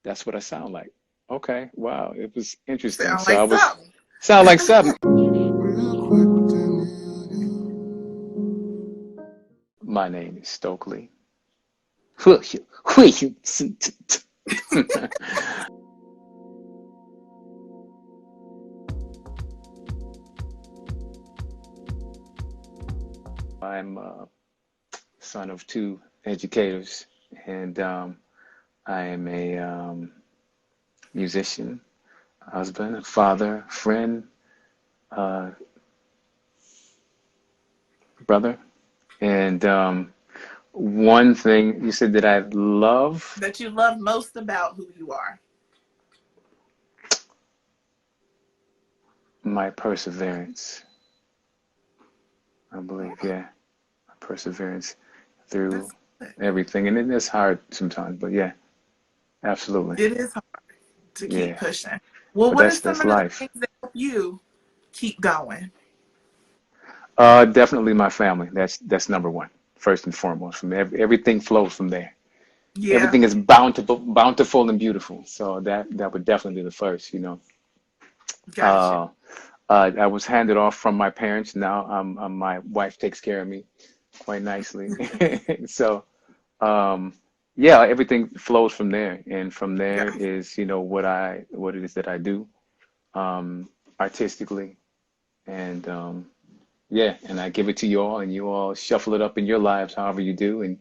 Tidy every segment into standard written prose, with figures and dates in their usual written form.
that's what I sound like. Okay, wow, it was interesting. Sound So like I was something. sound like something. My name is Stokely. I'm son of two educators, and I am a musician, husband, father, friend, uh, brother. And one thing you said that I love, That you love most about who you are. my perseverance. I believe, yeah, my perseverance through That's good. everything. And it's hard sometimes, but yeah, absolutely. It is hard to keep Yeah. pushing. Well, But what are that's some of the life. things that help you keep going? Definitely my family. That's number one, first and foremost. From everything flows from there. Yeah, Everything is bountiful and beautiful. So that would definitely be the first, you know. got you. Uh, I was handed off from my parents. Now my wife takes care of me quite nicely. So um, yeah, everything flows from there, and from there Got is, you know, what it is that I do artistically, and yeah, and I give it to you all, and you all shuffle it up in your lives, however you do, and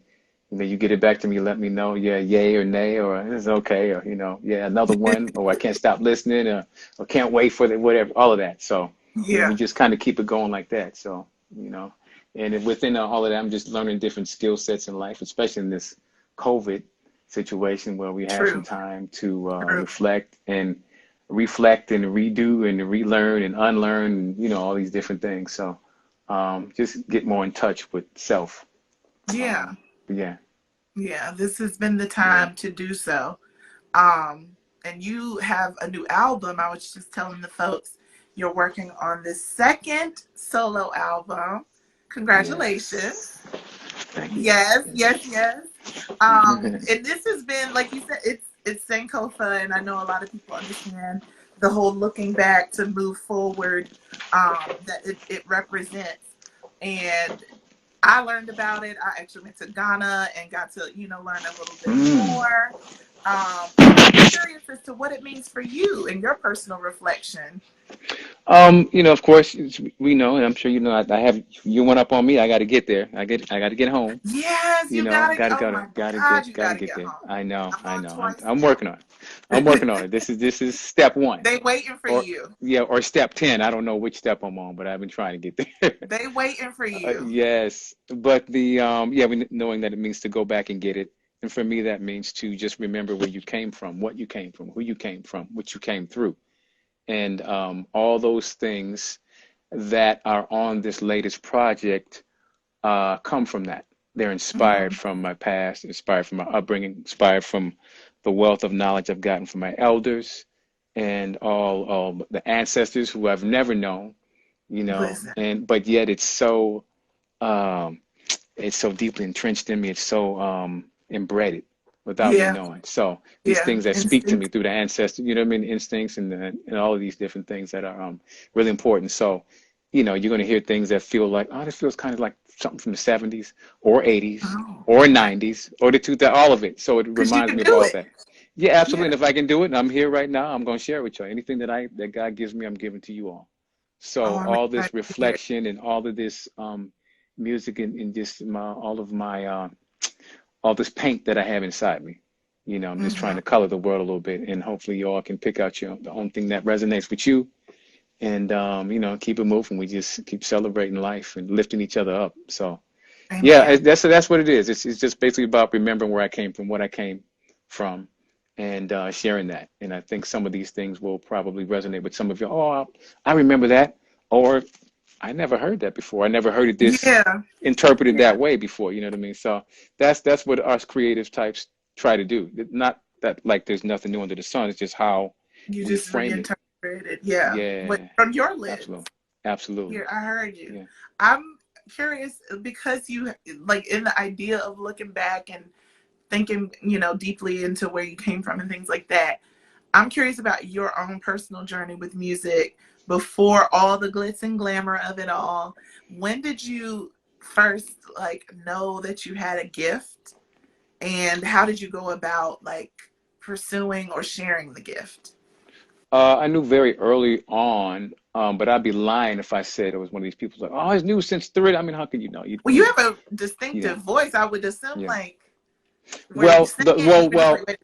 you know, you get it back to me, let me know, yeah, yay or nay, or it's okay, or you know, yeah, another you. one, or I can't stop listening, or can't wait for the whatever, all of that. So, you know, we Yeah, just kind of keep it going like that. So, you know, and within all of that, I'm just learning different skill sets in life, especially in this COVID situation where we have some true, time to true. reflect and redo and relearn and unlearn, and, you know, all these different things. So, just get more in touch with self. Yeah, Yeah, yeah. This has been the yeah. time to do so. Um, and you have a new album. I was just telling the folks you're working on this second solo album. Congratulations. Yes. Thank you. Yes, Thank yes, yes. you. And this has been, like you said, it's Sankofa, and I know a lot of people understand the whole looking back to move forward that it represents. And I learned about it. I actually went to Ghana and got to, learn a little bit Mm. more. So I'm curious as to what it means for you and your personal reflection. You know, of course, we know, and I'm sure you know. I have you went up on me. I got to get there. I got to get home. Yes, You you know, gotta. Oh my God, you gotta gotta get get there. home. I I'm know. on twice I'm working on it. I'm now. working on it. This is step one, They waiting for or you. yeah, or step 10. I don't know which step I'm on, but I've been trying to get there. They waiting for you. Yes, but the yeah, knowing that it means to go back and get it, and for me that means to just remember where you came from, what you came from, who you came from, what you came through, and all those things that are on this latest project come from that. They're inspired Mhm. from my past, inspired from my upbringing, inspired from the wealth of knowledge I've gotten from my elders and all the ancestors who I've never known, you know, Listen, and but yet um, it's so deeply entrenched in me. It's so embedded without me yeah, knowing. So these yeah, things that speak to me instinct. through the ancestors, you know what I mean, instincts and all of these different things that are really important. So, you know, you're going to hear things that feel like, oh, this feels kind of like something from the 70s or 80s Oh, or okay. 90s or the 2000s, all of it. So it Because you reminds can me of do all it. that. Yeah, absolutely. Yeah. And if I can do it, and I'm here right now, I'm going to share it with you. Anything that God gives me, I'm giving to you all. Oh, So I'm all excited this to hear it. reflection and all of this music and just all of my all this paint that I have inside me. You know, I'm just trying Hmm. to color the world a little bit, and hopefully you all can pick out the own thing that resonates with you, and you know, keep it moving. We just keep celebrating life and lifting each other up. So yeah, Amen. that's what it is. It's just basically about remembering where I came from, what I came from, and sharing that. And I think some of these things will probably resonate with some of you. Oh, I remember that, or I never heard that before. I never heard it this Yeah, interpreted yeah. that way before. You know what I mean? So that's what us creative types try to do. Not that like there's nothing new under the sun. It's just how You we just frame it. reinterpreted. Yeah. But Yeah, from your lens. absolutely, absolutely. Here, I heard you. Yeah. I'm curious because you like in the idea of looking back and thinking, deeply into where you came from and things like that. I'm curious about your own personal journey with music before all the glitz and glamour of it all. When did you first like know that you had a gift, and how did you go about like pursuing or sharing the gift? I knew very early on, but I'd be lying if I said it was one of these people like, oh, I knew since three. I mean, how can you know? Well, you have a You distinctive know. voice. I would assume, Yeah. like, were you Well, the singing? You well, were just well, like,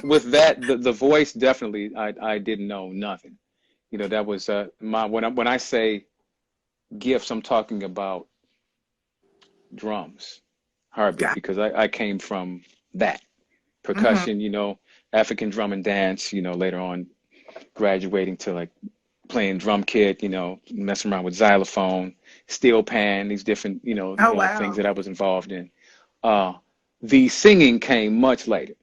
with that, the voice definitely, I didn't know nothing. That was my when I say gifts, I'm talking about drums, heartbeat, God. because I came from that Mm-hmm. percussion, African drum and dance, later on graduating to like playing drum kit, messing around with xylophone, steel pan, these different, Oh, things wow. that I was involved in. Uh, the singing came much later,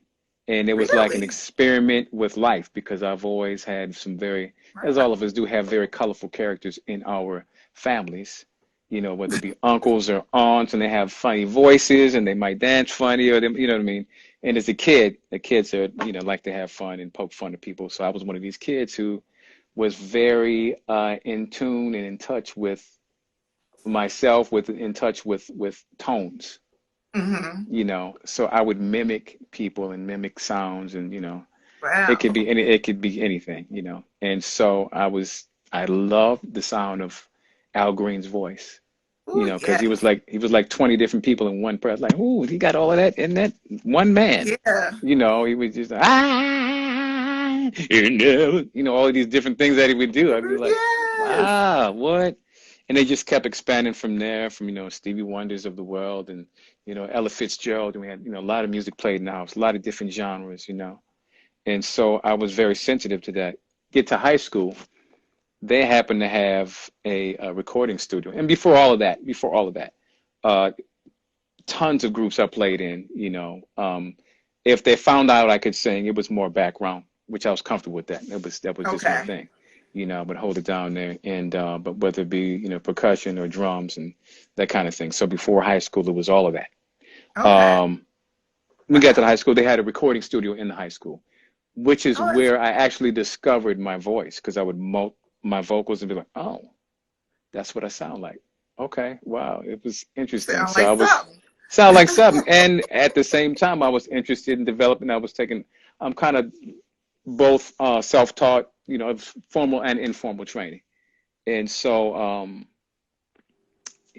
and it was like an Really? experiment with life because I've always had some very, as all Wow. of us do, have very colorful characters in our families. Whether it be uncles or aunts, and they have funny voices, and they might dance funny, or them, you know what I mean. And as a kid, the kids are, like to have fun and poke fun at people. So I was one of these kids who was very in tune and in touch with myself, with in touch with tones, Mm-hmm. so I would mimic people and mimic sounds, and Wow. it could be anything, and so I loved the sound of Al Green's voice, Oh, because yes. he was like 20 different people in one breath, like, ooh, he got all of that in that one man. Yeah. He was just all of these different things that he would do. I'd be like, Yes. wow, what? And they just kept expanding from there, from Stevie Wonders of the world, and Ella Fitzgerald, and we had a lot of music played in the house, a lot of different genres, and so I was very sensitive to that. Get to high school, they happened to have a recording studio, and before all of that, uh, tons of groups I played in. If they found out I could sing, it was more background, which I was comfortable with that. That was just my Okay. thing. I would hold it down there, and but whether it be percussion or drums and that kind of thing. So before high school, it was all of that. Okay. Um, when we got to the Wow. high school, they had a recording studio in the high school, which is Oh, that's where I actually discovered my voice, because I would mult my vocals and be like, oh, that's what I sound like. Okay, wow, it was interesting. sound So like I was something. sound like something, and at the same time, I was interested in developing. I was taking, I'm kind of both self-taught, formal and informal training, and so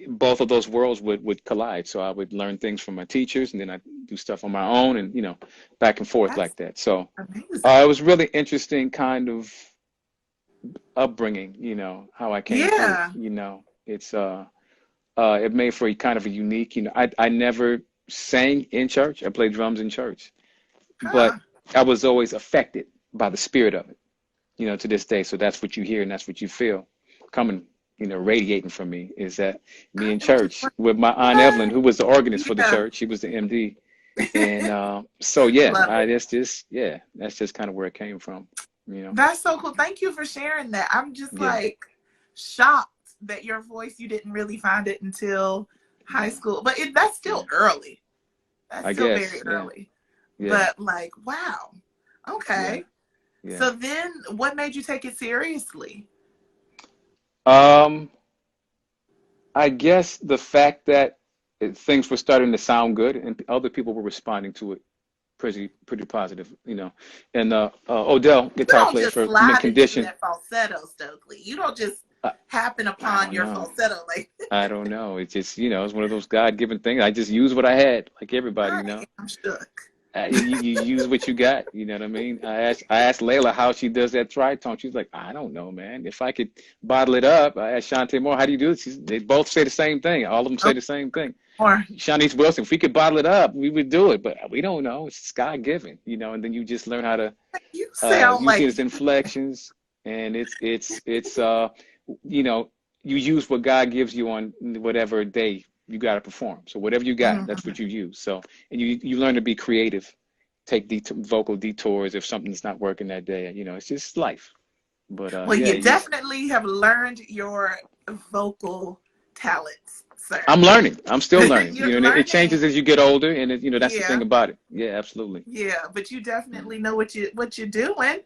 both of those worlds would collide. So I would learn things from my teachers, and then I do stuff on my own, and back and forth That's like that. So amazing. it was really interesting kind of upbringing, how I came through. Yeah. It's it made for a kind of a unique, I never sang in church. I played drums in church, but Huh. I was always affected by the spirit of it, to this day. So that's what you hear and that's what you feel coming, radiating from me, is that me I in know just church like, with my Aunt Evelyn, what? who was the organist for the Yeah. church. She was the MD. And so, yeah, Love it. that's just kind of where it came from, That's so cool. Thank you for sharing that. I'm just Yeah, like shocked that your voice, you didn't really find it until high yeah, school. But that's yeah. still early. That's I still very guess, yeah, early. yeah, But like, wow. yeah, Okay. yeah. So then what made you take it seriously? Um, I guess the fact that things were starting to sound good and other people were responding to it pretty positive, And Odell, You guitar don't player just for Mint slide into Condition. that falsetto, Stokely. You don't just I, happen I upon don't your know. falsetto like I don't know. It's just, it's one of those God-given things. I just use what I had, like everybody, I am shook. You use what you got. You know what I mean? I asked Layla how she does that tritone. She's like, I don't know, man. If I could bottle it up. I asked Shantae Moore, how do you do it? They both say the same thing. All of them say Okay. the same thing. Or Shanice Wilson, if we could bottle it up, we would do it, but we don't know. It's God given, and then you just learn how to you sound use like these inflections, and it's you know, you use what God gives you on whatever day you got to perform. So whatever you got, that's Mhm. what you use. So, and you learn to be creative, take vocal detours if something's not working that day. It's just life. But Well, yeah, you definitely have learned your vocal talents. sir. I'm learning. I'm still learning. You're And it learning. changes as you get older, and that's the thing Yeah, about it. Yeah, absolutely. yeah, but you Mm. definitely know what you're doing. Thank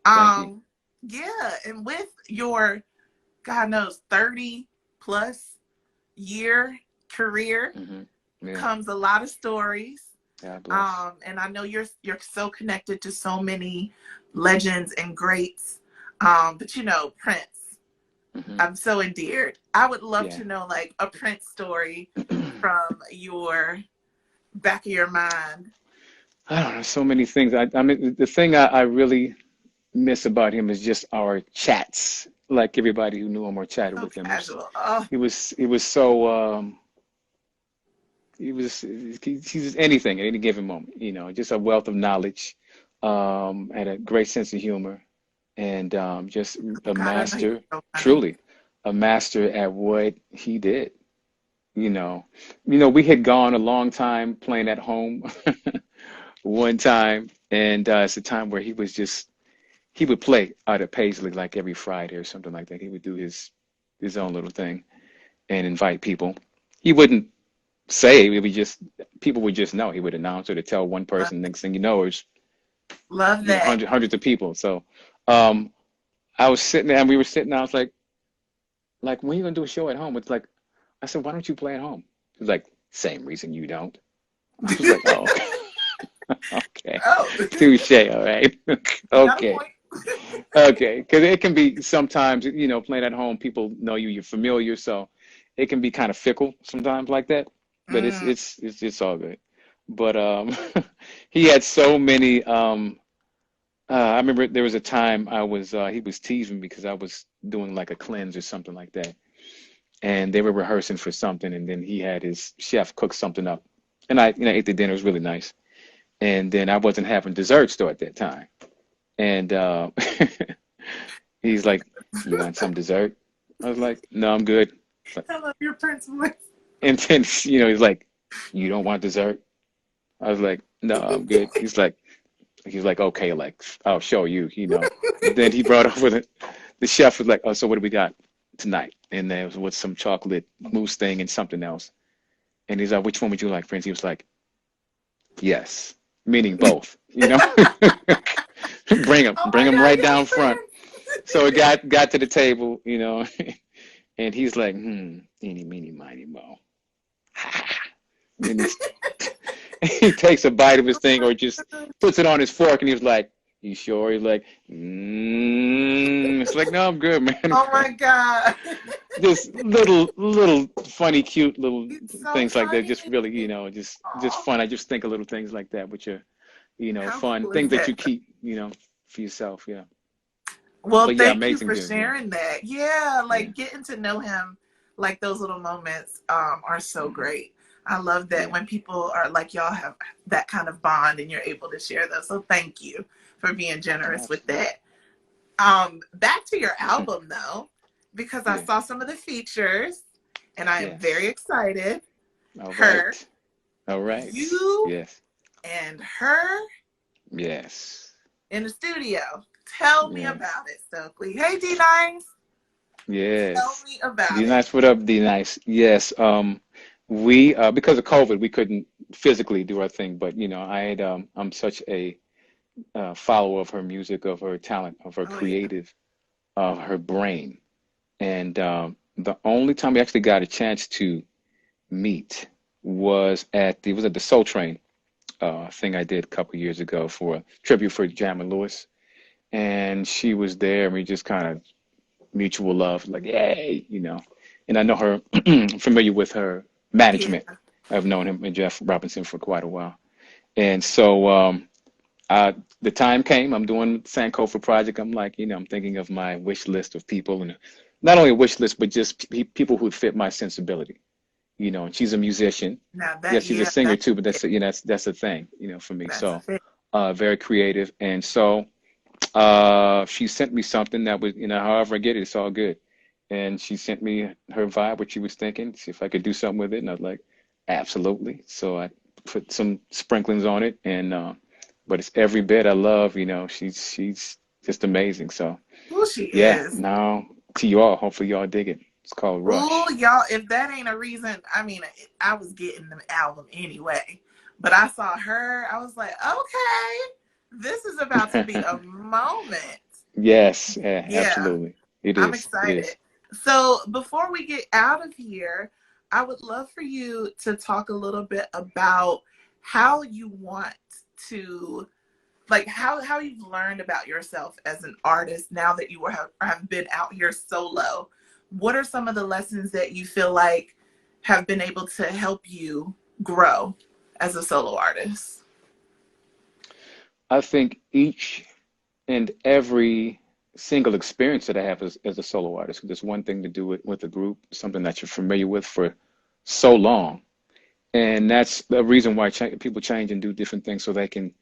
you. Um, yeah, and with your God knows 30 plus year career Hmm. Yeah. comes a lot of stories. God bless. And I know you're so connected to so many legends and greats. But Prince, Hmm. I'm so endeared. I would love Yeah. to know like a Prince story from your back of your mind. I don't know. So many things. I mean, the thing I really miss about him is just our chats. Like everybody who knew him or chatted So with him, casual. Oh, he was so he's anything at any given moment. Just a wealth of knowledge, had a great sense of humor, and just a God, I know he's master, so funny. truly, a master at what he did. You know, we had gone a long time playing at home one time, and it's a time where he would play out at Paisley like every Friday or something like that. He would do his own little thing and invite people. He wouldn't say, we would just people would just know. He would announce it or tell one Love, person. Next thing you know, it's love that. hundreds of people. So um, I was sitting there and we were sitting there. I was like, when are you gonna do a show at home? It's like I said, why don't you play at home? He was like, same reason you don't. I was like, oh, okay, Oh, touche. All right, you got a okay. point. Okay, because it can be sometimes, playing at home, people know you, you're familiar, so it can be kind of fickle sometimes like that. But it's Mm, it's it's it's all good. But he had so many. I remember there was a time he was teasing me because I was doing like a cleanse or something like that, and they were rehearsing for something, and then he had his chef cook something up, and I ate the dinner. It was really nice, and then I wasn't having dessert store at that time, and he's like, "You want some dessert?" I was like, "No, I'm good." It's like- I love your Prince voice. And then, he's like, "You don't want dessert?" I was like, "No, I'm good." He's like, "Okay, like I'll show you." Then he brought over the chef was like, "Oh, so what do we got tonight?" And there was with some chocolate mousse thing and something else. And he's like, "Which one would you like, Prince?" He was like, "Yes," meaning both. Oh Bring my him God, right yes, down front. So it Prince. got to the table. And he's like, eeny, meeny, miny, mo. And he takes a bite of his thing or just puts it on his fork and he was like, "You sure?" He's like, It's like, "No, I'm good, man. I'm Oh good." my God. Just little funny, cute little It's so things like that. funny. Just really, just Oh, fun. I just think of little things like that, which are, how fun cool is things that that? you keep, for yourself. Yeah. Well, But yeah, thank you amazing for dude. Yeah. sharing that. Yeah, Yeah. like getting to know him, like those little moments are so Hmm. great. I love that Yeah. when people are like y'all have that kind of bond and you're able to share those. So thank you for being generous with Absolutely. that. Back to your album though, because I Yeah. saw some of the features and I am very Yes. excited. All Her, right. All right. you, Yes. and her Yes. in the studio. Tell me Yes. about it, Stokely. Hey, D9s. Tell Yes. me about D it. nice. What up, D nice? Yes. We because of COVID, we couldn't physically do our thing, but I'm such a follower of her music, of her talent, of her Oh yeah. creative, of her brain. And the only time we actually got a chance to meet was at the Soul Train thing I did a couple years ago for a tribute for Jam and Lewis. And she was there, and we just kind of mutual love, like, yay. And I know her, familiar with her Yeah. management. I've known him and Jeff Robinson for quite a while. And so the time came, I'm doing Sankofa project. I'm like, I'm thinking of my wish list of people, and not only a wish list, but just people who fit my sensibility. And she's a musician. Now Yes, that she's a yeah, singer that's too, but it. that's a thing, for me. That's a So fit. very creative. And so she sent me something that was, however I get it, it's all good. And she sent me her vibe, what she was thinking, see if I could do something with it. And I was like, absolutely. So I put some sprinklings on it, and but it's every bit I love. She's just amazing. So Who she yeah, is. now to you all, hopefully y'all dig it. It's called Ooh, Rush. y'all, if that ain't a reason, I mean, I was getting the album anyway, but I saw her, I was like, okay, this is about to be a moment. Yes, yeah, Yeah, absolutely. It I'm is. It excited. is. So before we get out of here, I would love for you to talk a little bit about how you want to, like how you've learned about yourself as an artist now that you have been out here solo. What are some of the lessons that you feel like have been able to help you grow as a solo artist? I think each and every single experience that I have as a solo artist, there's one thing to do it with a group, something that you're familiar with for so long. And that's the reason why people change and do different things so they can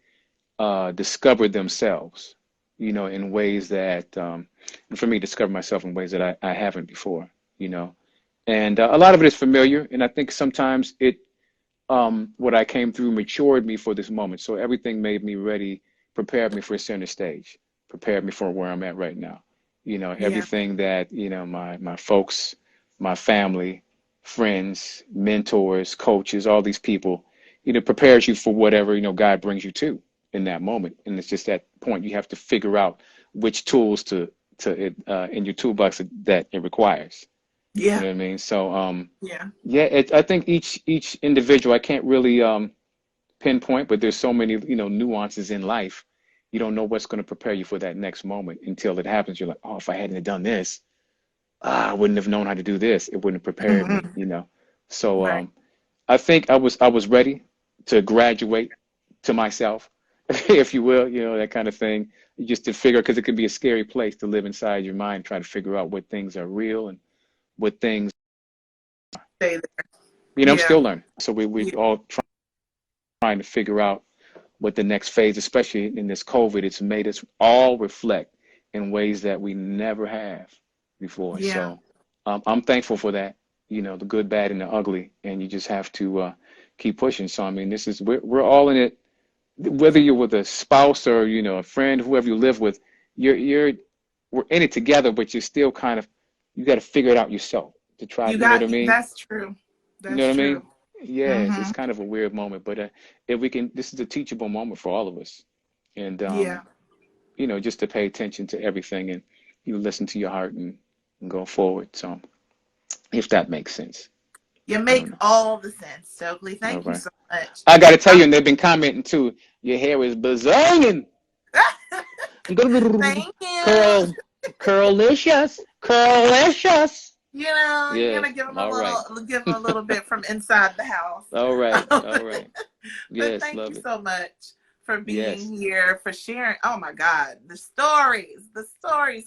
discover themselves, in ways that, and for me, discover myself in ways that I haven't before, you know. And a lot of it is familiar. And I think sometimes what I came through matured me for this moment. So everything made me ready, prepared me for center stage, prepared me for where I'm at right now. Yeah, Everything that, my folks, my family, friends, mentors, coaches, all these people, prepares you for whatever, God brings you to in that moment. And it's just that point you have to figure out which tools in your toolbox that it requires. You yeah, know what I mean? So, yeah. yeah, I think each individual, I can't really pinpoint, but there's so many, nuances in life. You don't know what's going to prepare you for that next moment until it happens. You're like, oh, if I hadn't have done this, I wouldn't have known how to do this. It wouldn't have prepared me, Hmm. So Right. I think I was ready to graduate to myself, if you will, that kind of thing. Just to figure, because it can be a scary place to live inside your mind, trying to figure out what things are real and what things, Stay there. I'm Yeah, still learning. So we yeah, all trying to figure out what the next phase, especially in this COVID, it's made us all reflect in ways that we never have before. yeah, So I'm thankful for that, the good, bad, and the ugly, and you just have to keep pushing. So I mean, we're all in it, whether you're with a spouse or a friend, whoever you live with, we're in it together, but you're still kind of you got to figure it out yourself to try. you You know what got, I mean? that's true. You know That's what I true. mean? Yeah, it's Hmm. kind of a weird moment, but if we can, this is a teachable moment for all of us, and Yeah, just to pay attention to everything and you listen to your heart and go forward. So, if that makes sense, you I make don't know. all the sense, Stokely. All Thank you right, so much. I got to tell you, and they've been commenting too. Your hair is bazillioning, Thank you. curl, curlicious, curlicious. You're Yes, gonna give them a all right, little, give them a little bit from inside the house. all right, all right. But Yes, thank you love it. so much for being Yes, here, for sharing. Oh my God, the stories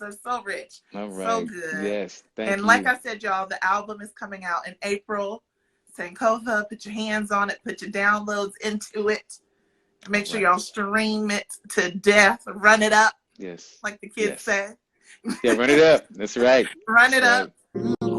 are so rich, all so right. good. Yes, thank And like you. I said, y'all, the album is coming out in April. Sankofa, put your hands on it, put your downloads into it. All Make sure right. y'all stream it to death, run it up, Yes, like the kids yes. say. Yeah, run it up. That's right. Run That's it up. right.